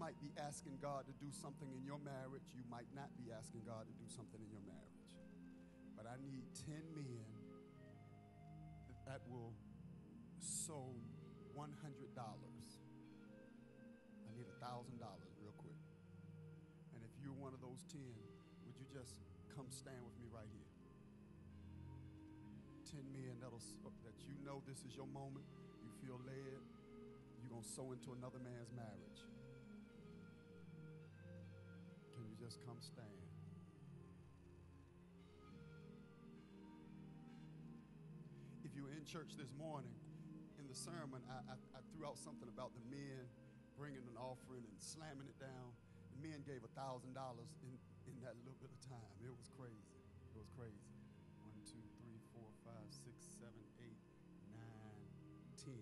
might be asking God to do something in your marriage. You might not be asking God to do something in your marriage. But I need 10 men that will sow $100. I need $1,000 real quick. And if you're one of those 10, would you just come stand with me right here? 10 men that you know this is your moment. You feel led. You're going to sow into another man's marriage. Can you just come stand? If you were in church this morning, in the sermon, I threw out something about the men bringing an offering and slamming it down. The men gave $1,000 in that little bit of time. It was crazy. It was crazy. 1, 2, 3, 4, 5, 6, 7, 8, 9, 10.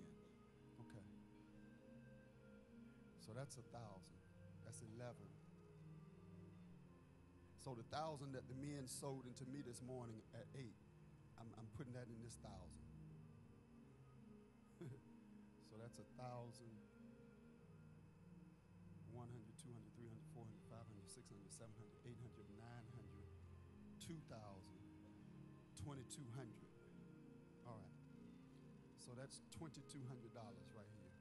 Okay. So that's 1,000. That's 11. So the 1,000 that the men sold into me this morning at 8, I'm putting that in this 1,000. So that's 1,000, 100, 200, 300, 400, 500, 600, 700, 800, 900, 2,000, 2,200. All right. So that's $2,200 right here.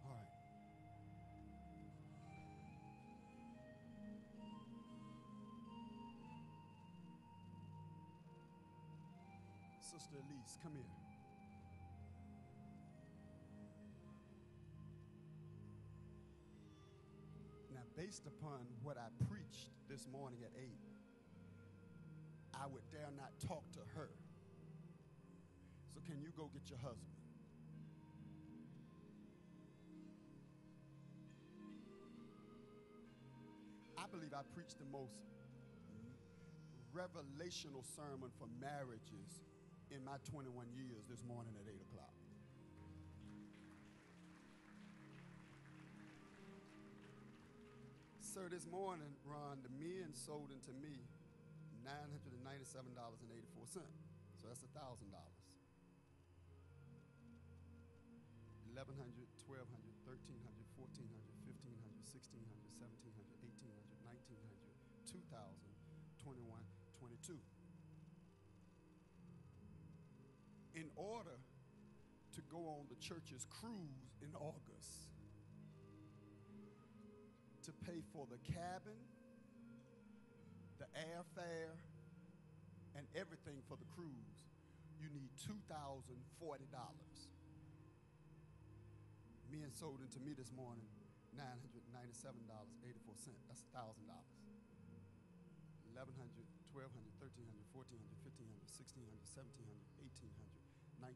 All right. Sister Elise, come here. Now, based upon what I preached this morning at 8, I would dare not talk to her. So can you go get your husband? I believe I preached the most revelational sermon for marriages in my 21 years this morning at 8 o'clock. Sir, this morning, Ron, the men sold into me $997.84. So that's $1,000. $1,100, $1,200, $1,300, $1,400, $1,500, $1,600, $1,700, $1,800, $1,900, $2,000, $2,100, $2,200. In order to go on the church's cruise in August, to pay for the cabin, the airfare, and everything for the cruise, you need $2,040. Men sold into me this morning $997.84. That's $1,000. $1,100, $1,200, $1,300, $1,400, $1,500, $1,600, $1,700, $1,800, $1,900,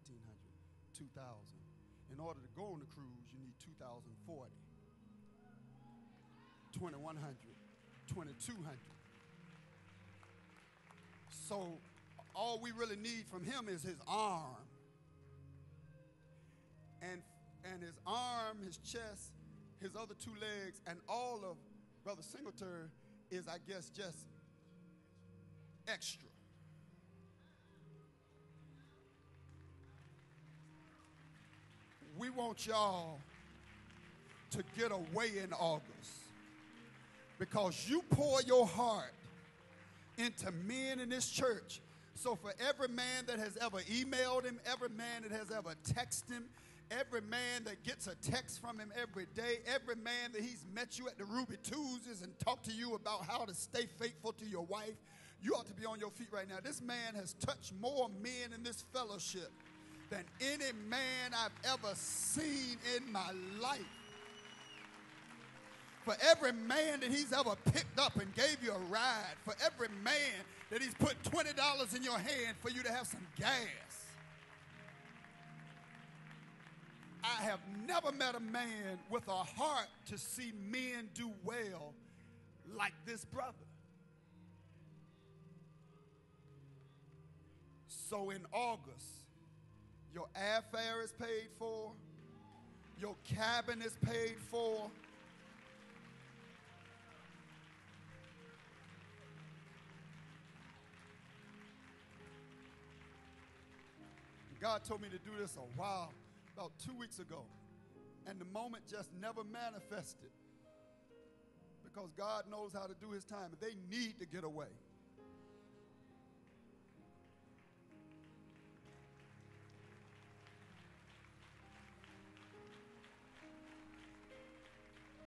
$2,000. In order to go on the cruise, you need $2,040. $2,100, $2,200. So all we really need from him is his arm. And his arm, his chest, his other 2 legs, and all of Brother Singletary is, I guess, just extra. We want y'all to get away in August, because you pour your heart into men in this church. So for every man that has ever emailed him, every man that has ever texted him, every man that gets a text from him every day, every man that he's met you at the Ruby Tuesdays and talked to you about how to stay faithful to your wife, you ought to be on your feet right now. This man has touched more men in this fellowship than any man I've ever seen in my life. For every man that he's ever picked up and gave you a ride, for every man that he's put $20 in your hand for you to have some gas. I have never met a man with a heart to see men do well like this brother. So in August, your airfare is paid for, your cabin is paid for, God told me to do this a while, about 2 weeks ago. And the moment just never manifested. Because God knows how to do his time. They need to get away.